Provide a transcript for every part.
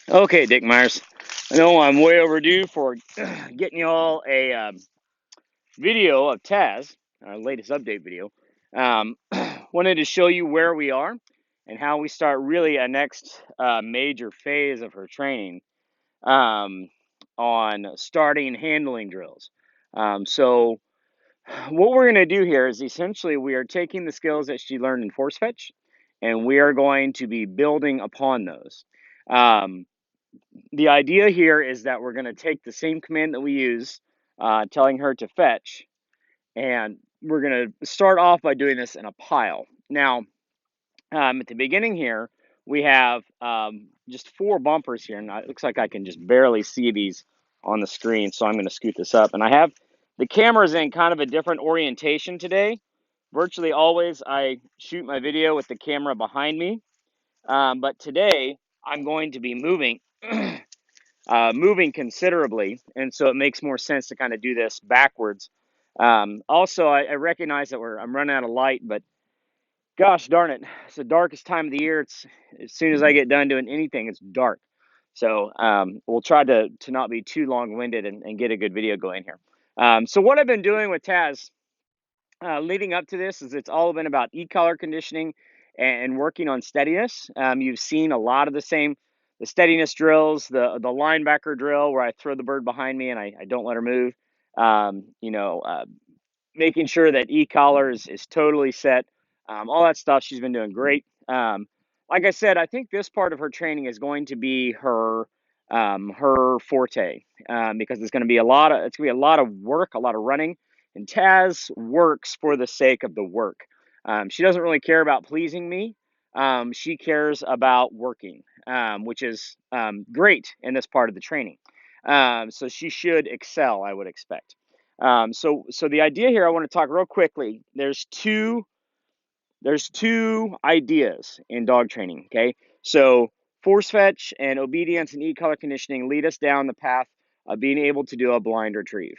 Okay, Dick Myers. I know I'm way overdue for getting y'all a video of Taz, our latest update video. Wanted to show you where we are and how we start really a next major phase of her training um, on starting handling drills. So what we're going to do here is essentially we are taking the skills that she learned in force fetch, and we are going to be building upon those. Um, the idea here is that we're going to take the same command that we use, telling her to fetch, and we're going to start off by doing this in a pile. Now, at the beginning here, we have just four bumpers here, and it looks like I can just barely see these on the screen, so I'm going to scoot this up. And I have the cameras in kind of a different orientation today. Virtually always, I shoot my video with the camera behind me, but today I'm going to be moving. Moving considerably, and so it makes more sense to kind of do this backwards. Also, I recognize that I'm running out of light, but gosh darn it, it's the darkest time of the year. It's as soon as I get done doing anything, it's dark. So we'll try to not be too long-winded and get a good video going here. So what I've been doing with Taz leading up to this is it's all been about e-collar conditioning and working on steadiness. You've seen a lot of the steadiness drills, the linebacker drill where I throw the bird behind me and I don't let her move. Making sure that e-collar is totally set. All that stuff, she's been doing great. Like I said, I think this part of her training is going to be her forte, because it's going to be a lot of work, a lot of running, and Taz works for the sake of the work. She doesn't really care about pleasing me. She cares about working, which is great in this part of the training. So she should excel, I would expect. So the idea here, I want to talk real quickly. There's two ideas in dog training. Okay, so force fetch and obedience and e-collar conditioning lead us down the path of being able to do a blind retrieve.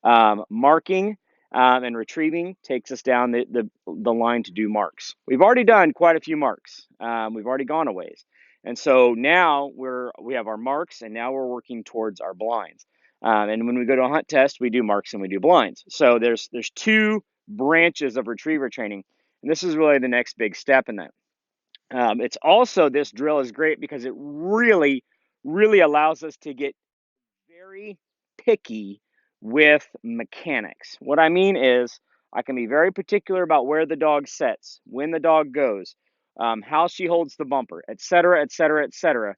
Marking and retrieving takes us down the line to do marks. We've already done quite a few marks. We've already gone a ways, and so now we have our marks, and now we're working towards our blinds. And when we go to a hunt test, we do marks and we do blinds. So there's two branches of retriever training, and this is really the next big step in that. It's also, this drill is great because it really, really allows us to get very picky with mechanics. What I mean is, I can be very particular about where the dog sets, when the dog goes, how she holds the bumper, etc., etc., etc.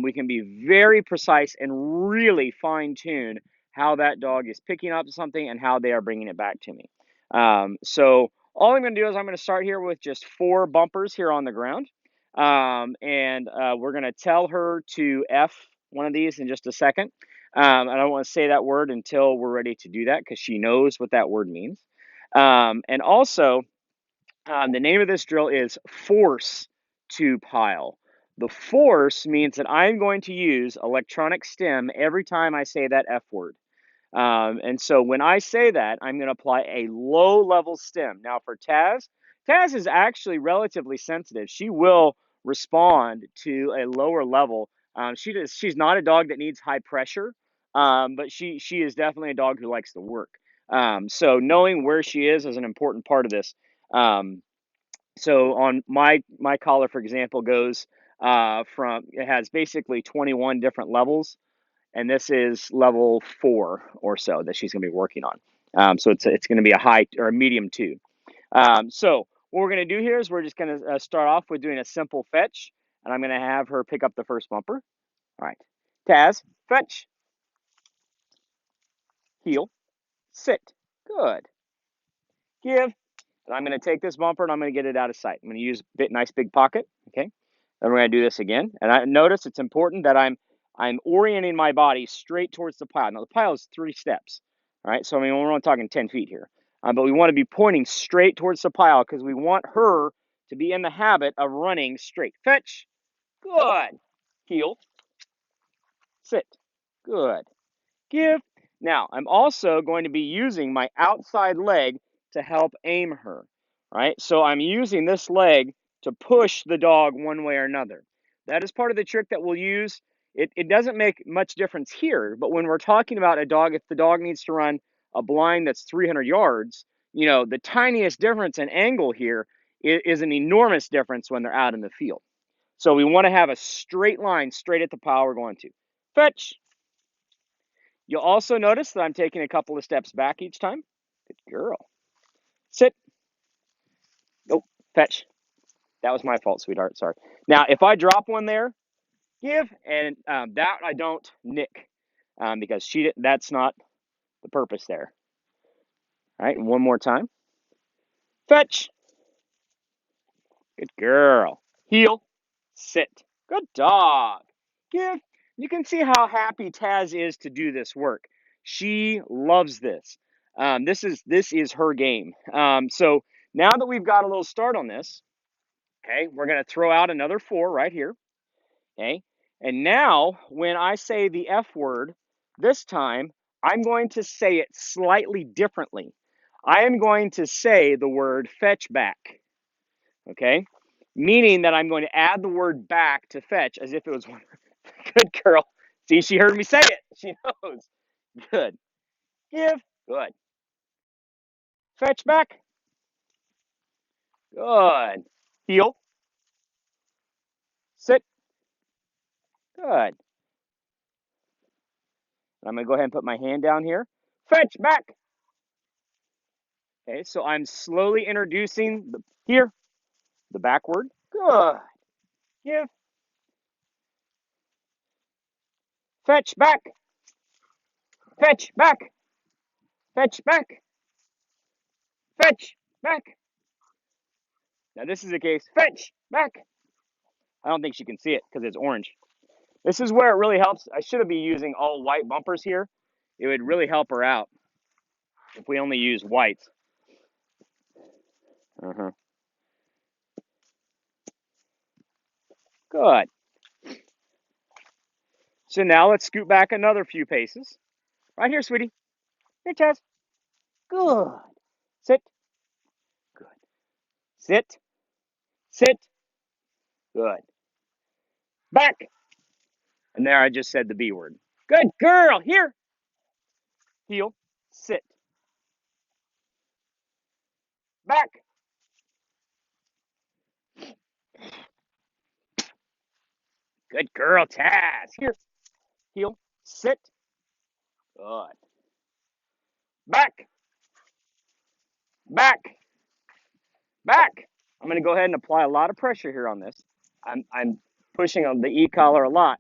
We can be very precise and really fine tune how that dog is picking up something and how they are bringing it back to me. So all I'm going to do is I'm going to start here with just four bumpers here on the ground. And we're going to tell her to F one of these in just a second. I don't want to say that word until we're ready to do that because she knows what that word means. And also, the name of this drill is force to pile. The force means that I'm going to use electronic stim every time I say that F word. And so when I say that, I'm going to apply a low level stim. Now for Taz, Taz is actually relatively sensitive. She will respond to a lower level. She's not a dog that needs high pressure, but she is definitely a dog who likes to work. So knowing where she is an important part of this. Um, so on my collar, for example, goes from, it has basically 21 different levels, and this is level 4 or so that she's going to be working on. So it's going to be a high or a medium 2. So what we're going to do here is we're just going to start off with doing a simple fetch, and I'm going to have her pick up the first bumper. All right, Taz, fetch, heel, sit, good, give. And I'm going to take this bumper and I'm going to get it out of sight. I'm going to use a nice big pocket. Okay, then we're going to do this again. And I notice it's important that I'm orienting my body straight towards the pile. Now the pile is 3 steps. All right, so I mean we're only talking 10 feet here, but we want to be pointing straight towards the pile because we want her to be in the habit of running straight. Fetch, good. Heel, sit, good. Give. Now I'm also going to be using my outside leg to help aim her. Right, so I'm using this leg to push the dog one way or another. That is part of the trick that we'll use it doesn't make much difference here. But when we're talking about a dog, if the dog needs to run a blind that's 300 yards, you know, the tiniest difference in angle here is an enormous difference when they're out in the field. So we want to have a straight line straight at the pile we're going to. Fetch. You'll also notice that I'm taking a couple of steps back each time. Good girl. Sit. Nope. Fetch. That was my fault, sweetheart. Sorry. Now, if I drop one there, give, and that I don't nick because that's not the purpose there. All right, and one more time. Fetch. Good girl. Heel. Sit. Good dog. Give. You can see how happy Taz is to do this work. She loves this. This is her game. So now that we've got a little start on this, okay, we're going to throw out another 4 right here. Okay, and now when I say the F word, this time I'm going to say it slightly differently. I am going to say the word fetch back. Okay, meaning that I'm going to add the word back to fetch as if it was one. Good girl. See, she heard me say it. She knows. Good. Give. Good. Fetch back. Good. Heel. Sit. Good. I'm going to go ahead and put my hand down here. Fetch back. Okay, so I'm slowly introducing the backward. Good. Give. Fetch back. Fetch back. Fetch back. Fetch back. Now this is a case. Fetch back. I don't think she can see it because it's orange. This is where it really helps. I should have been using all white bumpers here. It would really help her out if we only use whites. Good. So now let's scoot back another few paces. Right here, sweetie. Here, Taz. Good. Sit. Good. Sit. Sit. Good. Back. And there I just said the B word. Good girl. Here. Heel. Sit. Back. Good girl, Taz. Here. Heel. Sit. Good. Back. Back. Back. I'm going to go ahead and apply a lot of pressure here on this. I'm pushing on the e-collar a lot.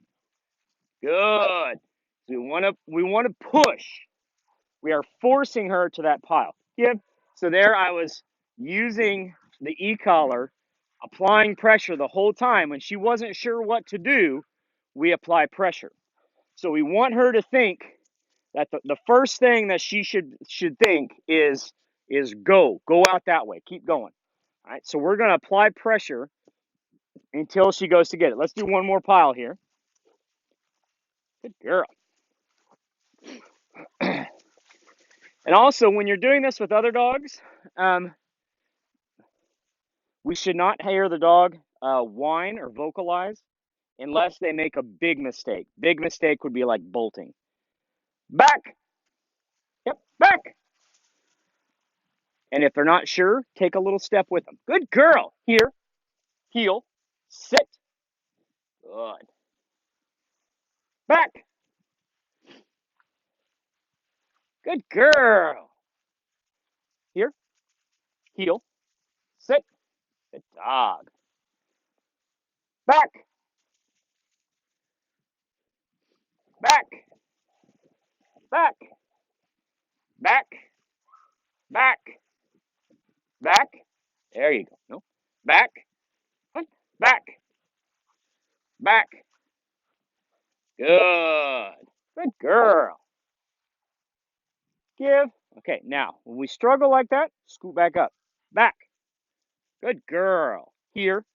Good. So we want to push. We are forcing her to that pile. Yep. So there I was using the e-collar, applying pressure the whole time. When she wasn't sure what to do, we apply pressure. So we want her to think that the first thing that she should think is go out that way, keep going. All right, so we're going to apply pressure until she goes to get it. Let's do one more pile here. Good girl. And also, when you're doing this with other dogs, we should not hear the dog whine or vocalize unless they make a big mistake. Big mistake would be like bolting. Back. Yep, back. And if they're not sure, take a little step with them. Good girl. Here. Heel. Sit. Good. Back. Good girl. Here. Heel. Sit. Good dog. Back. Back. Back. Back. Back. Back. There you go. No. Back. Back. Back. Good. Good girl. Give. Okay, now, when we struggle like that, scoot back up. Back. Good girl. Here.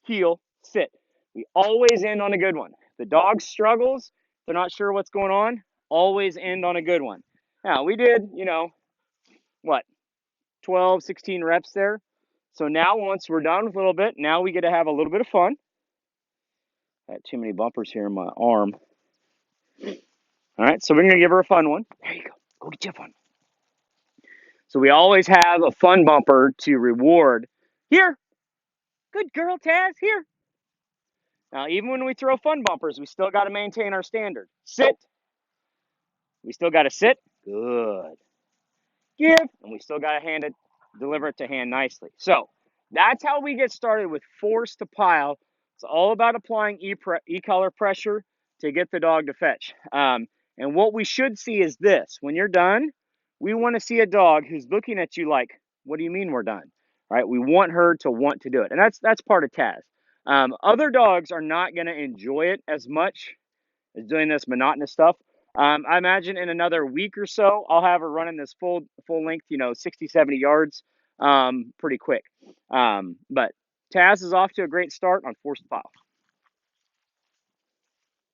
Heel. Sit. We always end on a good one. The dog struggles. They're not sure what's going on. Always end on a good one. Now, we did, 12, 16 reps there. So now once we're done with a little bit, now we get to have a little bit of fun. I had too many bumpers here in my arm. All right, so we're going to give her a fun one. There you go. Go get you a fun one. So we always have a fun bumper to reward. Here. Good girl, Taz. Here. Now, even when we throw fun bumpers, we still got to maintain our standard. Sit. We still got to sit. Good. Give. And we still got to deliver it to hand nicely. So that's how we get started with force to pile. It's all about applying E-collar pressure to get the dog to fetch. And what we should see is this. When you're done, we want to see a dog who's looking at you like, what do you mean we're done? Right? We want her to want to do it. And that's part of Taz. Other dogs are not going to enjoy it as much as doing this monotonous stuff. I imagine in another week or so, I'll have her running this full length, 60, 70 yards pretty quick. But Taz is off to a great start on force to pile.